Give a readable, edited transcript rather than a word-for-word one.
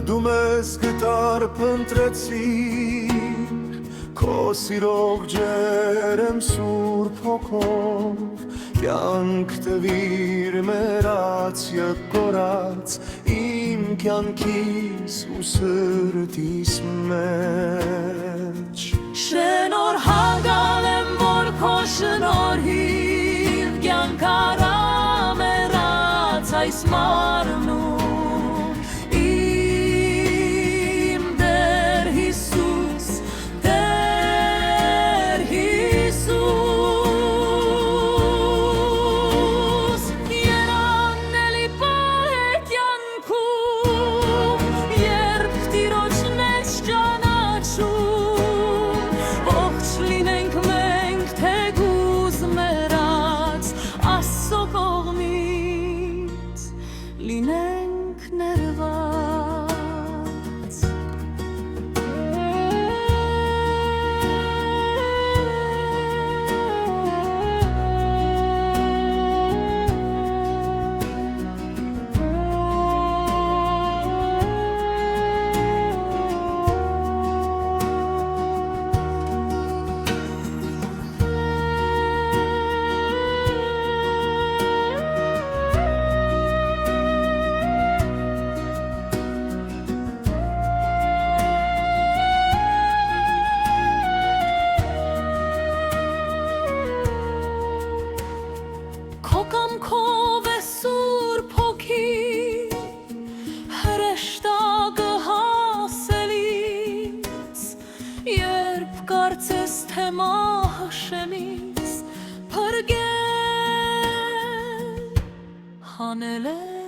դու մեզ գտար փնտրեցիր Քո սիրող ջերմ սուրբ հոգով Կյանք տվիր մեռած եղորած Իմ կյանքիս ու սրտիս մեջ Շնորհակալ եմ, որ քո շնորհիվ կյանք առա մեռած այս մարմնում Իմ Տեր Հիսուս, Տեր Հիսուս Երանելի պահ է կյանքում, երբ Տիրոջն ես ճանաչում Ողջ լինենք մենք թեկուզ մեռած Աստծո կողմից լինենք ներված Քո կամքով է Սուրբ Հոգի հրեշտակը հասելիս Երբ կարծես թե մահը շեմից փրկել հանել է